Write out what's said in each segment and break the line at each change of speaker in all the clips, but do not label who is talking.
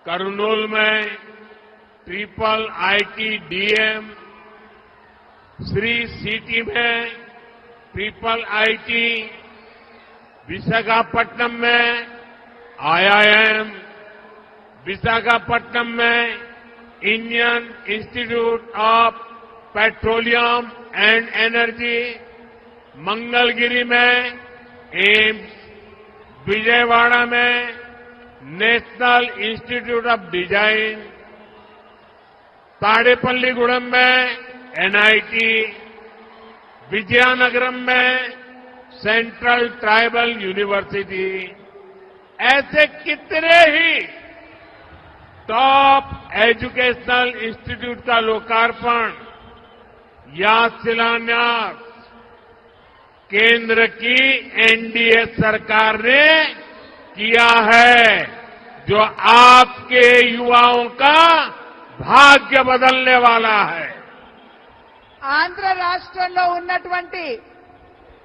कर्नूल में triple IT DM, Sri City में triple IT, Visakhapatnam में आईआईएम, विशाखापट्टनम में Indian institute of petroleum and energy, Mangalagiri में एम्स, विजयवाड़ा में national institute of design, Tadepalligudem में एनआईटी, विजयनगरम में सेंट्रल ट्राइबल यूनिवर्सिटी, ऐसे कितने ही टॉप एजुकेशनल इंस्टीट्यूट का लोकार्पण या शिलान्यास केंद्र की एनडीए सरकार ने किया है, जो आपके युवाओं का भाग्य बदलने वाला है।
ఆంధ్ర రాష్ట్రంలో ఉన్నటువంటి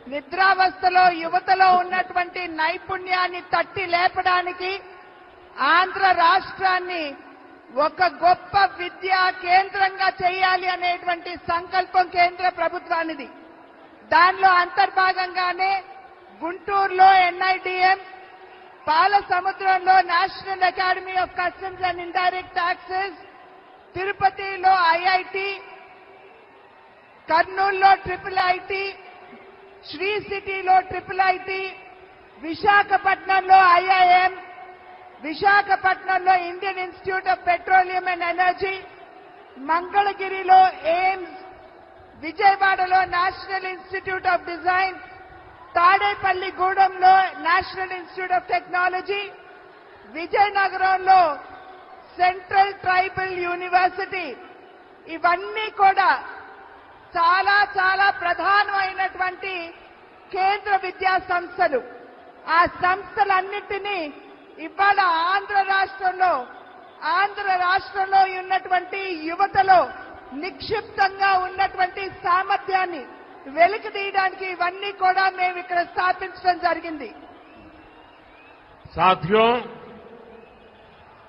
నిద్రావస్థలో యువతలో ఉన్నటువంటి నైపుణ్యాన్ని తట్టి లేపడానికి ఆంధ్ర రాష్ట్రాన్ని ఒక గొప్ప విద్యా కేంద్రంగా చేయాలి అనేటువంటి సంకల్పం కేంద్ర ప్రభుత్వానిది. దానిలో అంతర్భాగంగానే గుంటూరులో ఎన్ఐడిఎం, పాలసముద్రంలో national academy of customs and indirect taxes, తిరుపతిలో ఐఐటి, కర్నూలులో ట్రిపుల్ ఐటీ, శ్రీ సిటీలో ట్రిపుల్ ఐటీ, విశాఖపట్నంలో ఐఐఎం, విశాఖపట్నంలో Indian institute of petroleum and energy, మంగళగిరిలో ఎయిమ్స్, విజయవాడలో నేషనల్ ఇన్స్టిట్యూట్ ఆఫ్ డిజైన్, తాడేపల్లిగూడెంలో నేషనల్ ఇన్స్టిట్యూట్ ఆఫ్ టెక్నాలజీ, విజయనగరంలో సెంట్రల్ ట్రైబల్ యూనివర్సిటీ, ఇవన్నీ కూడా చాలా చాలా ప్రధానమైనటువంటి కేంద్ర విద్యా సంస్థలు. ఆ సంస్థలన్నింటినీ ఇవాళ ఆంధ్ర రాష్ట్రంలో ఉన్నటువంటి యువతలో నిక్షిప్తంగా ఉన్నటువంటి సామర్థ్యాన్ని వెలికి తీయడానికి ఇవన్నీ కూడా మేము ఇక్కడ స్థాపించడం జరిగింది.
साथियों,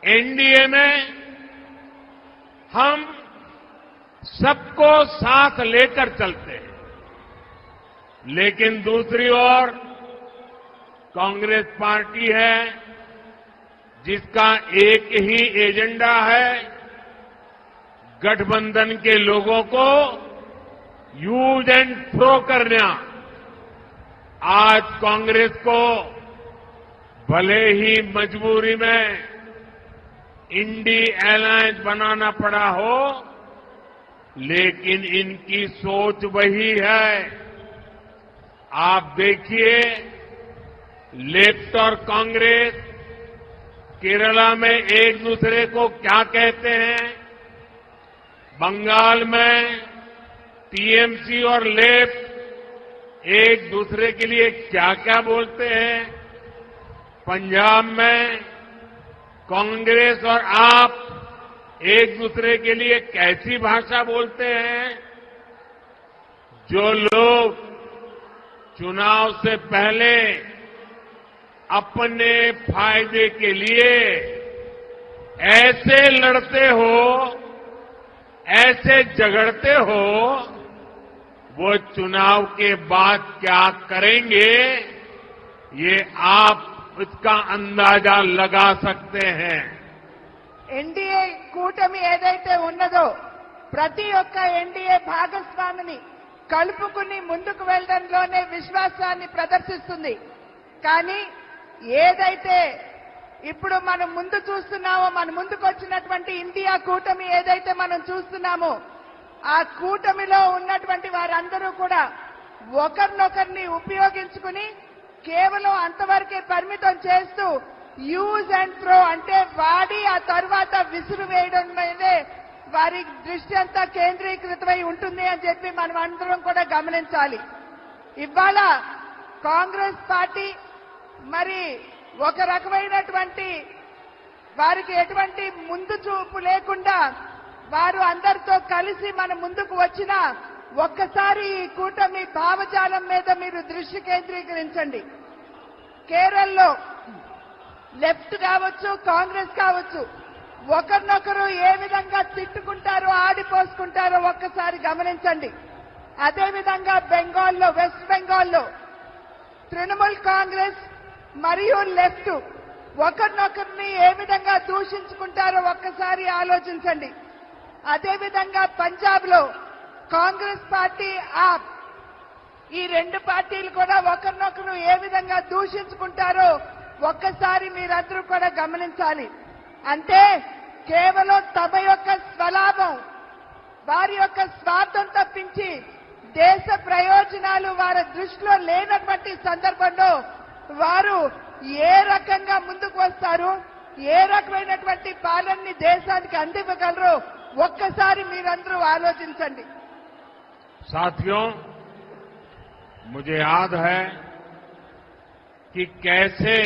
एनडीए में हम सबको साथ लेकर चलते हैं, लेकिन दूसरी ओर कांग्रेस पार्टी है जिसका एक ही एजेंडा है, गठबंधन के लोगों को यूज एंड थ्रो करना। आज कांग्रेस को भले ही मजबूरी में इंडी अलायंस बनाना पड़ा हो, लेकिन इनकी सोच वही है। आप देखिए, लेफ्ट और कांग्रेस केरला में एक दूसरे को क्या कहते हैं, बंगाल में टीएमसी और लेफ्ट एक दूसरे के लिए क्या क्या बोलते हैं, पंजाब में कांग्रेस और आप एक दूसरे के लिए कैसी भाषा बोलते हैं। जो लोग चुनाव से पहले अपने फायदे के लिए ऐसे लड़ते हो, ऐसे झगड़ते हो, वो चुनाव के बाद क्या करेंगे, ये आप इसका अंदाजा लगा सकते हैं।
ఎన్డీఏ కూటమి ఏదైతే ఉన్నదో ప్రతి ఒక్క ఎన్డీఏ భాగస్వామిని కలుపుకుని ముందుకు వెళ్లడంలోనే విశ్వాసాన్ని ప్రదర్శిస్తుంది. కానీ ఏదైతే ఇప్పుడు మనం ముందు చూస్తున్నామో, మన ముందుకు వచ్చినటువంటి ఇండియా కూటమి ఏదైతే మనం చూస్తున్నామో, ఆ కూటమిలో ఉన్నటువంటి వారందరూ కూడా ఒకరినొకరిని ఉపయోగించుకుని కేవలం అంతవరకే పరిమితం చేస్తూ యూజ్ అండ్ త్రో అంటే వాడి ఆ తర్వాత విసురు వేయడం మీదే వారి దృష్టి అంతా కేంద్రీకృతమై ఉంటుంది అని చెప్పి మనం అందరం కూడా గమనించాలి. ఇవాళ కాంగ్రెస్ పార్టీ మరి ఒక రకమైనటువంటి వారికి ఎటువంటి ముందు చూపు లేకుండా వారు అందరితో కలిసి మన ముందుకు వచ్చినా ఒక్కసారి ఈ కూటమి భావజాలం మీద మీరు దృష్టి కేంద్రీకరించండి. కేరళలో లెఫ్ట్ కావచ్చు, కాంగ్రెస్ కావచ్చు, ఒకరినొకరు ఏ విధంగా తిట్టుకుంటారో ఆడిపోసుకుంటారో ఒక్కసారి గమనించండి. అదేవిధంగా బెంగాల్లో, వెస్ట్ బెంగాల్లో తృణమూల్ కాంగ్రెస్ మరియు లెఫ్ట్ ఒకరినొకరిని ఏ విధంగా దూషించుకుంటారో ఒక్కసారి ఆలోచించండి. అదేవిధంగా పంజాబ్ లో కాంగ్రెస్ పార్టీ, ఆప్, ఈ రెండు పార్టీలు కూడా ఒకరినొకరు ఏ విధంగా దూషించుకుంటారో ఒక్కసారి మీరందరూ కూడా గమనించాలి. అంటే కేవలం తమ యొక్క స్వలాభం, వారి యొక్క స్వార్థం తప్పించి దేశ ప్రయోజనాలు వారి దృష్టిలో లేనటువంటి సందర్భంలో వారు ఏ రకంగా ముందుకు వస్తారు, ఏ రకమైనటువంటి పాలనని దేశానికి అందివ్వగలరో ఒక్కసారి మీరందరూ ఆలోచించండి.
साथियों, मुझे याद है कि कैसे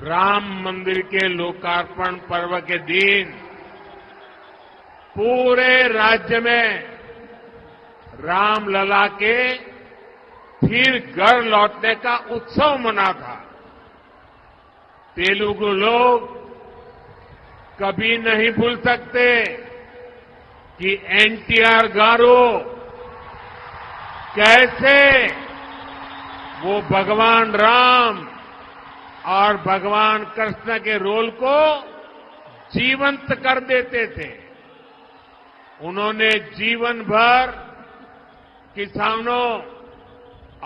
राम मंदिर के लोकार्पण पर्व के दिन पूरे राज्य में रामलला के फिर घर लौटने का उत्सव मना था। तेलुगु लोग कभी नहीं भूल सकते कि एनटीआर गारू कैसे वो भगवान राम और भगवान कृष्ण के रोल को जीवंत कर देते थे। उन्होंने जीवन भर किसानों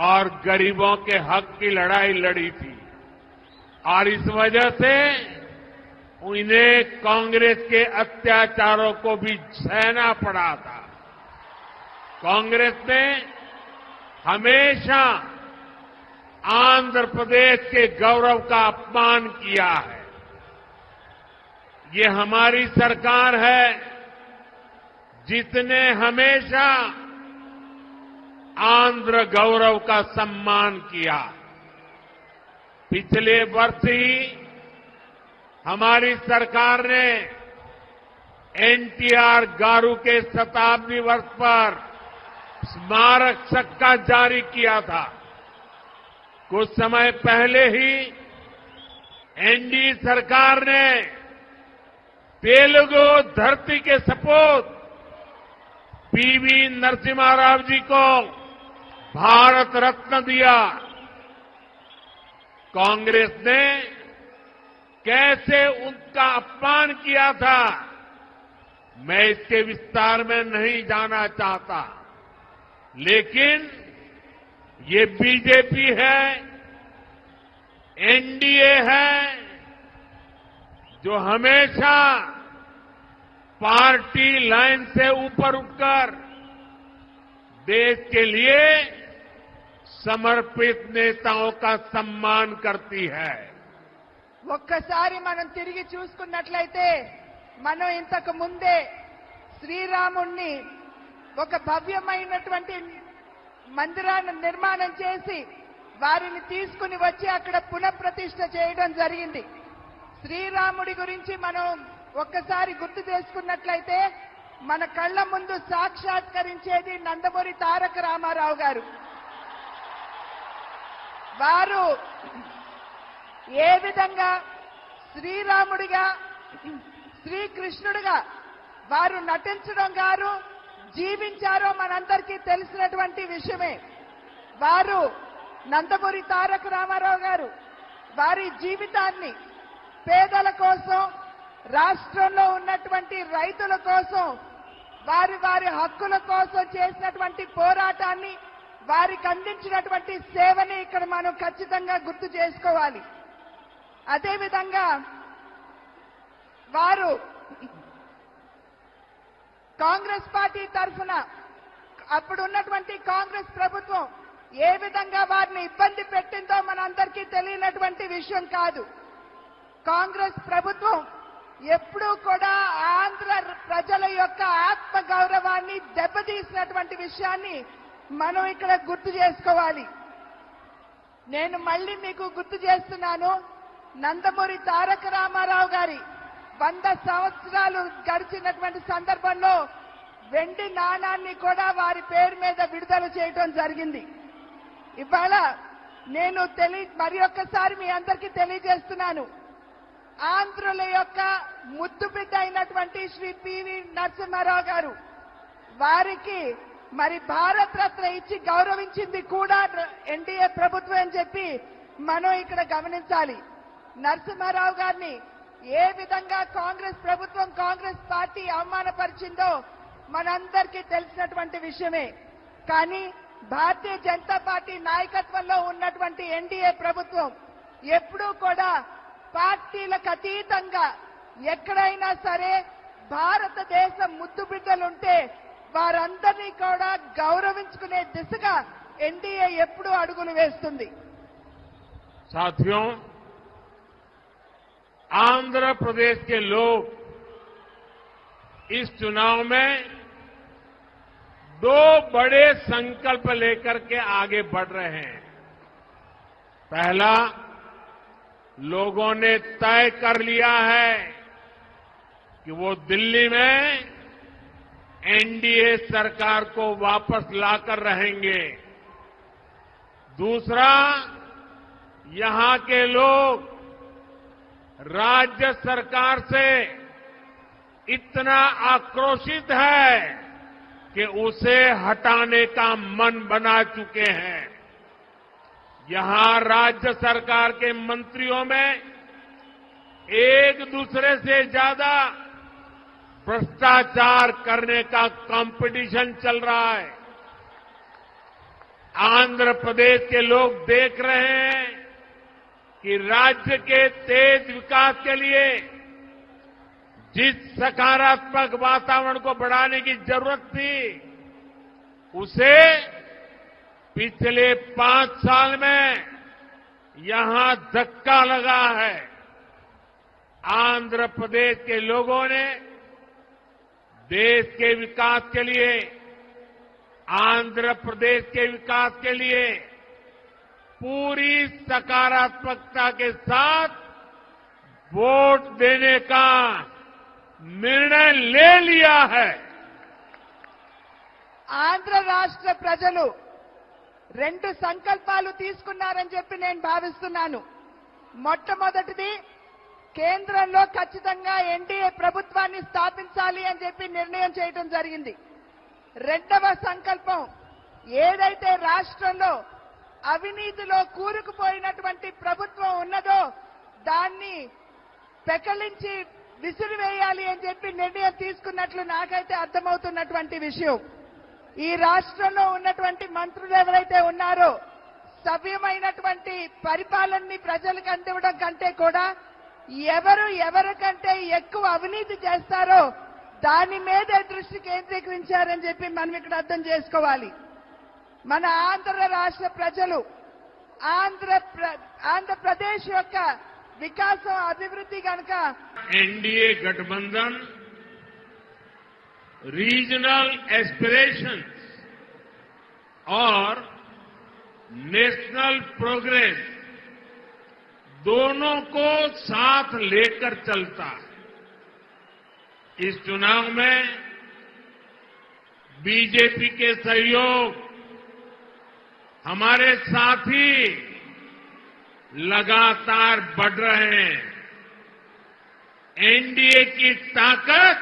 और गरीबों के हक की लड़ाई लड़ी थी और इस वजह से उन्हें कांग्रेस के अत्याचारों को भी सहना पड़ा था। कांग्रेस ने हमेशा आंध्र प्रदेश के गौरव का अपमान किया है। ये हमारी सरकार है जिसने हमेशा आंध्र गौरव का सम्मान किया। पिछले वर्ष ही हमारी सरकार ने एनटीआर गारू के शताब्दी वर्ष पर स्मारक सिक्का जारी किया था। कुछ समय पहले ही एनडीए सरकार ने तेलुगु धरती के सपूत पीवी नरसिम्हा राव जी को भारत रत्न दिया। कांग्रेस ने कैसे उनका अपमान किया था, मैं इसके विस्तार में नहीं जाना चाहता, लेकिन ये बीजेपी है, एनडीए है, जो हमेशा पार्टी लाइन से ऊपर उठकर देश के लिए समर्पित नेताओं का सम्मान करती है।
ఒక్కసారి మనం తిరిగి చూసుకున్నట్లయితే మనం ఇంతకు ముందే శ్రీరాముణ్ణి ఒక భవ్యమైనటువంటి మందిరాన్ని నిర్మాణం చేసి వారిని తీసుకుని వచ్చి అక్కడ పునఃప్రతిష్ఠ చేయడం జరిగింది. శ్రీరాముడి గురించి మనం ఒక్కసారి గుర్తు చేసుకున్నట్లయితే మన కళ్ళ ముందు సాక్షాత్కరించేది నందమూరి తారక రామారావు గారు. వారు ఏ విధంగా శ్రీరాముడిగా, శ్రీకృష్ణుడిగా వారు నటించడం గారు జీవించారో మనందరికీ తెలిసినటువంటి విషయమే. వారు నందమూరి తారక రామారావు గారు వారి జీవితాన్ని పేదల కోసం, రాష్ట్రంలో ఉన్నటువంటి రైతుల కోసం, వారి వారి హక్కుల కోసం చేసినటువంటి పోరాటాన్ని, వారికి అందించినటువంటి సేవని ఇక్కడ మనం ఖచ్చితంగా గుర్తు చేసుకోవాలి. అదేవిధంగా వారు కాంగ్రెస్ పార్టీ తరఫున అప్పుడున్నటువంటి కాంగ్రెస్ ప్రభుత్వం ఏ విధంగా వారిని ఇబ్బంది పెట్టిందో మనందరికీ తెలియనటువంటి విషయం కాదు. కాంగ్రెస్ ప్రభుత్వం ఎప్పుడూ కూడా ఆంధ్ర ప్రజల యొక్క ఆత్మ గౌరవాన్ని దెబ్బతీసినటువంటి విషయాన్ని మనం ఇక్కడ గుర్తు చేసుకోవాలి. నేను మళ్ళీ మీకు గుర్తు చేస్తున్నాను, నందమూరి తారక రామారావు గారి 100 సంవత్సరాలు గడిచినటువంటి సందర్భంలో వెండి నాణాన్ని కూడా వారి పేరు మీద విడుదల చేయడం జరిగింది. ఇవాళ నేను మరి ఒక్కసారి మీ అందరికీ తెలియజేస్తున్నాను, ఆంధ్రుల యొక్క ముద్దు బిడ్డ అయినటువంటి శ్రీ పివి నరసింహారావు గారు వారికి మరి భారత రత్న ఇచ్చి గౌరవించింది కూడా ఎన్డీఏ ప్రభుత్వం అని చెప్పి మనం ఇక్కడ గమనించాలి. నరసింహారావు గారిని ఏ విధంగా కాంగ్రెస్ ప్రభుత్వం కాంగ్రెస్ పార్టీ అవమానపరిచిందో మనందరికీ తెలిసినటువంటి విషయమే. కానీ భారతీయ జనతా పార్టీ నాయకత్వంలో ఉన్నటువంటి ఎన్డీఏ ప్రభుత్వం ఎప్పుడూ కూడా పార్టీలకు అతీతంగా ఎక్కడైనా సరే భారతదేశం ముద్దు బిడ్డలుంటే వారందరినీ కూడా గౌరవించుకునే దిశగా ఎన్డీఏ ఎప్పుడూ అడుగులు వేస్తుంది.
साथियों, आंध्र प्रदेश के लोग इस चुनाव में दो बड़े संकल्प लेकर के आगे बढ़ रहे हैं. पहला, लोगों ने तय कर लिया है कि वो दिल्ली में एनडीए सरकार को वापस लाकर रहेंगे. दूसरा, यहां के लोग राज्य सरकार से इतना आक्रोशित है कि उसे हटाने का मन बना चुके हैं. यहां राज्य सरकार के मंत्रियों में एक दूसरे से ज्यादा भ्रष्टाचार करने का कंपटीशन चल रहा है. आंध्र प्रदेश के लोग देख रहे हैं कि राज्य के तेज विकास के लिए जिस सकारात्मक वातावरण को बढ़ाने की जरूरत थी, उसे पिछले 5 साल में यहां धक्का लगा है. आंध्र प्रदेश के लोगों ने देश के विकास के लिए, आंध्र प्रदेश के विकास के लिए पूरी सकारात्मकता के साथ वोट देने का निर्णय ले लिया है.
ఆంధ్ర రాష్ట్ర ప్రజలు 2 సంకల్పాలు తీసుకున్నారని చెప్పి నేను భావిస్తున్నాను. మొట్టమొదటిది, కేంద్రంలో ఖచ్చితంగా ఎన్డీఏ ప్రభుత్వాన్ని స్థాపించాలి అని చెప్పి నిర్ణయం చేయడం జరిగింది. రెండవ సంకల్పం, ఏదైతే రాష్ట్రంలో అవినీతిలో కూరుకుపోయినటువంటి ప్రభుత్వం ఉన్నదో దాన్ని పెకలించి విసిరివేయాలి అని చెప్పి నిర్ణయం తీసుకున్నట్లు నాకైతే అర్థమవుతున్నటువంటి విషయం. ఈ రాష్ట్రంలో ఉన్నటువంటి మంత్రులు ఎవరైతే ఉన్నారో సవ్యమైనటువంటి పరిపాలనని ప్రజలకు అందివ్వడం కంటే కూడా ఎవరికంటే ఎక్కువ అవినీతి చేస్తారో దాని మీదే దృష్టి కేంద్రీకరించారని చెప్పి మనం ఇక్కడ అర్థం చేసుకోవాలి. మన ఆంధ్ర రాష్ట్ర ప్రజలు ఆంధ్రప్రదేశ్ యొక్క వికాసం అభివృద్ధి కనుక
एनडीए गठबंधन रीजनल एस्पिरेशंस और नेशनल प्रोग्रेस दोनों को साथ लेकर चलता है. इस चुनाव में बीजेपी के सहयोग हमारे साथी लगातार बढ़ रहे हैं. एनडीए की ताकत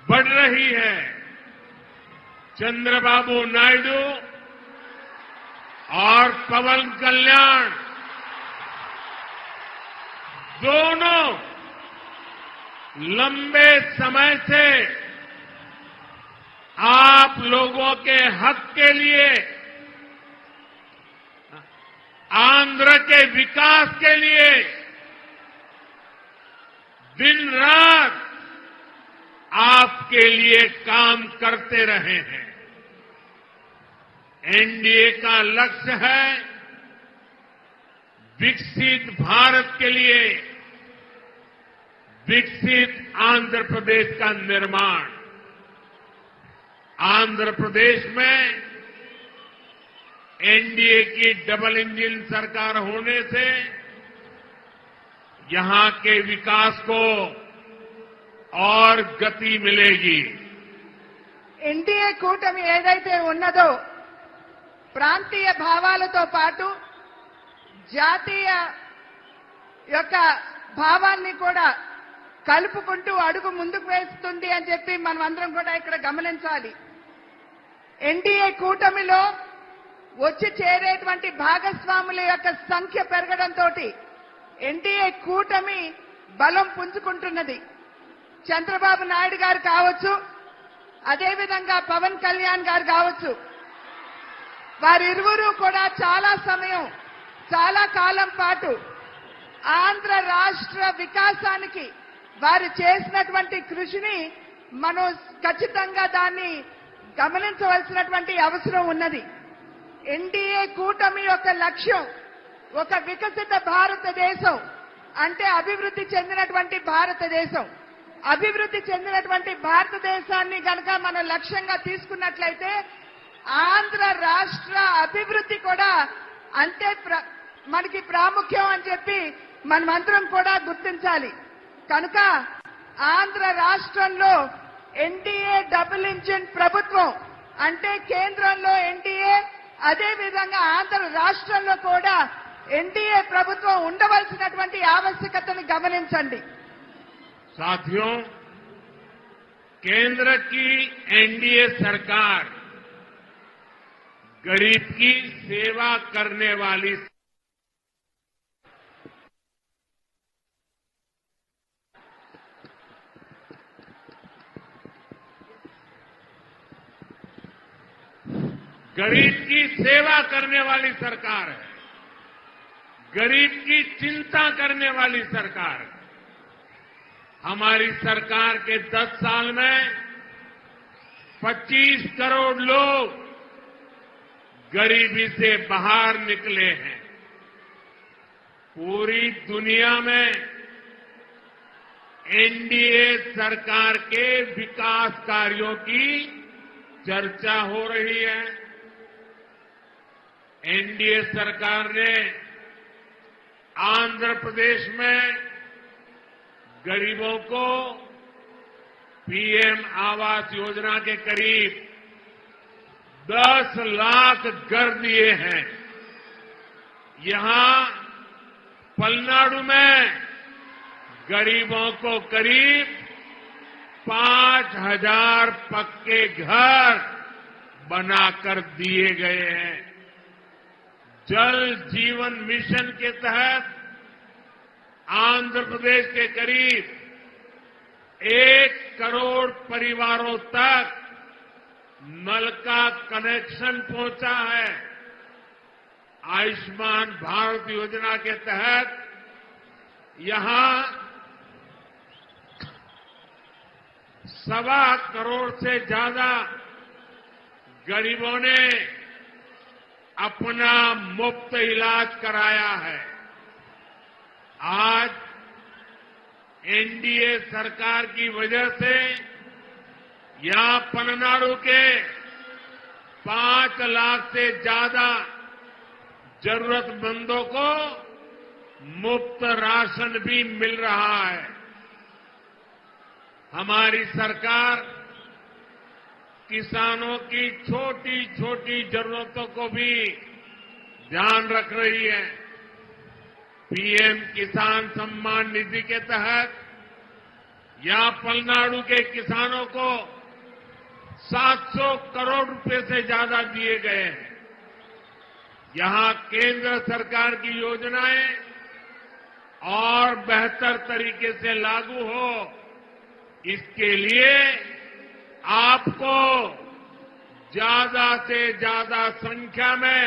बढ़ रही है. चंद्रबाबू नायडू और पवन कल्याण दोनों लंबे समय से आप लोगों के हक के लिए, आंध्र के विकास के लिए दिन रात आपके लिए काम करते रहे हैं. एनडीए का लक्ष्य है विकसित भारत के लिए विकसित आंध्र प्रदेश का निर्माण. आंध्र प्रदेश में एनडीए की डबल इंजन सरकार होने से यहां के विकास को और गति मिलेगी.
ఎన్డీఏ కూటమి ఏదైతే ఉన్నదో ప్రాంతీయ భావాలతో పాటు జాతీయ యొక్క భావాల్ని కూడా కలుపుకుంటూ అడుగు ముందుకు వేస్తుంది అని చెప్పి మనం అందరం కూడా ఇక్కడ గమనించాలి. ఎన్డీఏ కూటమిలో వచ్చి చేరేటువంటి భాగస్వాముల యొక్క సంఖ్య పెరగడంతో ఎన్డీఏ కూటమి బలం పుంజుకుంటున్నది. చంద్రబాబు నాయుడు గారు కావచ్చు, అదేవిధంగా పవన్ కళ్యాణ్ గారు కావచ్చు, వారిరువురు కూడా చాలా సమయం, చాలా కాలం పాటు ఆంధ్ర రాష్ట్ర వికాసానికి వారు చేసినటువంటి కృషిని మనం ఖచ్చితంగా దాన్ని గమనించవలసినటువంటి అవసరం ఉన్నది. ఎన్డీఏ కూటమి యొక్క లక్ష్యం ఒక వికసిత భారతదేశం, అంటే అభివృద్ధి చెందినటువంటి భారతదేశం. అభివృద్ధి చెందినటువంటి భారతదేశాన్ని కనుక మనం లక్ష్యంగా తీసుకున్నట్లయితే ఆంధ్ర రాష్ట్ర అభివృద్ధి కూడా అంతే మనకి ప్రాముఖ్యం అని చెప్పి మనమందరం కూడా గుర్తించాలి. కనుక ఆంధ్ర రాష్ట్రంలో ఎన్డీఏ డబుల్ ఇంజిన్ ప్రభుత్వం, అంటే కేంద్రంలో ఎన్డీఏ, అదేవిధంగా ఆంధ్ర రాష్ట్రంలో కూడా ఎన్డీఏ ప్రభుత్వం ఉండవలసినటువంటి ఆవశ్యకతను గమనించండి.
साथियों, केंद्र की एनडीए सरकार गरीब की सेवा करने वाली गरीब की सेवा करने वाली सरकार है, गरीब की चिंता करने वाली सरकार है। हमारी सरकार के 10 साल में 25 करोड़ लोग गरीबी से बाहर निकले हैं। पूरी दुनिया में एनडीए सरकार के विकास कार्यों की चर्चा हो रही है। एनडीए सरकार ने आंध्र प्रदेश में गरीबों को पीएम आवास योजना के करीब 10 लाख घर दिए हैं। यहां पलनाडु में गरीबों को करीब 5,000 पक्के घर बनाकर दिए गए हैं। जल जीवन मिशन के तहत आंध्र प्रदेश के करीब 1 करोड़ परिवारों तक नल का कनेक्शन पहुंचा है। आयुष्मान भारत योजना के तहत यहां 1.25 करोड़ से ज्यादा गरीबों ने अपना मुफ्त इलाज कराया है। आज एनडीए सरकार की वजह से यहां पलनाडु के 5 लाख से ज्यादा जरूरतमंदों को मुफ्त राशन भी मिल रहा है। हमारी सरकार किसानों की छोटी छोटी जरूरतों को भी ध्यान रख रही है। पीएम किसान सम्मान निधि के तहत यहां पलनाडु के किसानों को 700 करोड़ रुपए से ज्यादा दिए गए हैं। यहां केंद्र सरकार की योजनाएं और बेहतर तरीके से लागू हो, इसके लिए आपको ज्यादा से ज्यादा संख्या में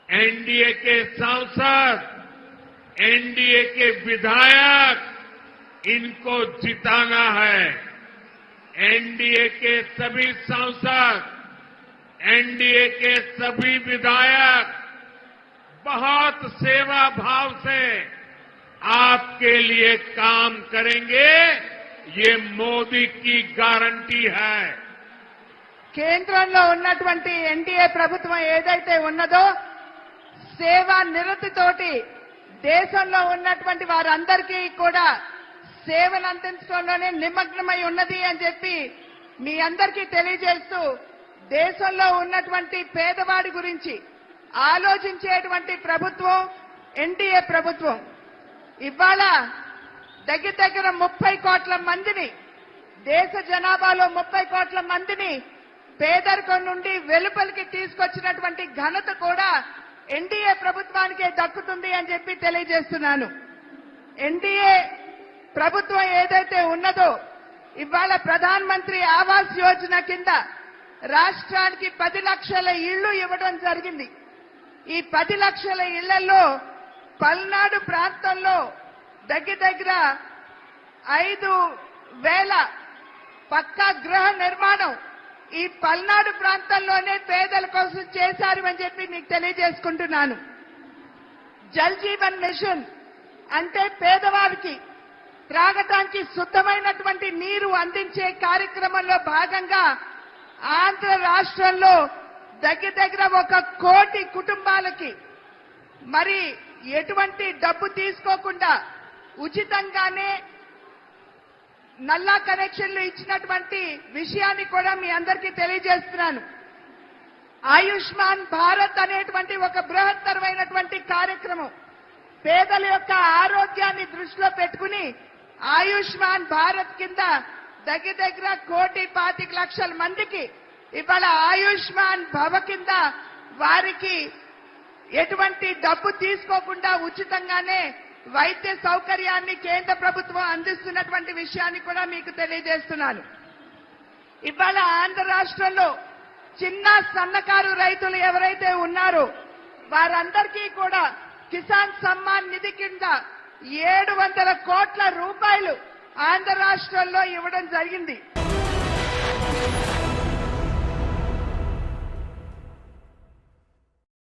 एनडीए के सांसद, एनडीए के विधायक, इनको जिताना है। एनडीए के सभी सांसद, एनडीए के सभी विधायक बहुत सेवा भाव से आपके लिए काम करेंगे, ये मोदी की गारंटी है।
కేంద్రంలో ఉన్నటువంటి ఎన్డీఏ ప్రభుత్వం ఏదైతే ఉన్నదో సేవా నిరతితోటి దేశంలో ఉన్నటువంటి వారందరికీ కూడా సేవలు అందించడంలోనే నిమగ్నమై ఉన్నది అని చెప్పి మీ అందరికీ తెలియజేస్తూ, దేశంలో ఉన్నటువంటి పేదవాడి గురించి ఆలోచించేటువంటి ప్రభుత్వం ఎన్డీఏ ప్రభుత్వం. ఇవాళ దగ్గర 30 కోట్ల మందిని, దేశ జనాభాలో 30 కోట్ల మందిని పేదరికం నుండి వెలుపలికి తీసుకొచ్చినటువంటి ఘనత కూడా ఎన్డీఏ ప్రభుత్వానికే దక్కుతుంది అని చెప్పి తెలియజేస్తున్నాను. ఎన్డీఏ ప్రభుత్వం ఏదైతే ఉన్నదో ఇవాళ ప్రధాన మంత్రి ఆవాస్ యోజన కింద రాష్ట్రానికి 10 లక్షల ఇళ్లు ఇవ్వడం జరిగింది. ఈ 10 లక్షల ఇళ్లలో పల్నాడు ప్రాంతంలో దగ్గర 5,000 పక్కా గృహ నిర్మాణం ఈ పల్నాడు ప్రాంతంలోనే పేదల కోసం చేశారు అని చెప్పి మీకు తెలియజేసుకుంటున్నాను. జల్ జీవన్ మిషన్ అంటే పేదవారికి త్రాగటానికి శుద్ధమైనటువంటి నీరు అందించే కార్యక్రమంలో భాగంగా ఆంధ్ర రాష్ట్రంలో దగ్గర 1 కోటి కుటుంబాలకి మరి ఎటువంటి డబ్బు తీసుకోకుండా ఉచితంగానే నల్లా కనెక్షన్లు ఇచ్చినటువంటి విషయాన్ని కూడా మీ అందరికీ తెలియజేస్తున్నాను. ఆయుష్మాన్ భారత్ అనేటువంటి ఒక బృహత్తరమైనటువంటి కార్యక్రమం పేదల యొక్క ఆరోగ్యాన్ని దృష్టిలో పెట్టుకుని ఆయుష్మాన్ భారత్ కింద దగ్గర 1,25,00,000 మందికి ఇవాళ ఆయుష్మాన్ భవ కింద వారికి ఎటువంటి డబ్బు తీసుకోకుండా ఉచితంగానే వైద్య సౌకర్యాన్ని కేంద్ర ప్రభుత్వం అందిస్తున్నటువంటి విషయాన్ని కూడా మీకు తెలియజేస్తున్నాను. ఇవాళ ఆంధ్ర రాష్ట్రంలో చిన్న సన్నకారు రైతులు ఎవరైతే ఉన్నారో వారందరికీ కూడా కిసాన్ సమ్మాన్ నిధి కింద 700 కోట్ల రూపాయలు ఆంధ్ర రాష్ట్రంలో ఇవ్వడం జరిగింది.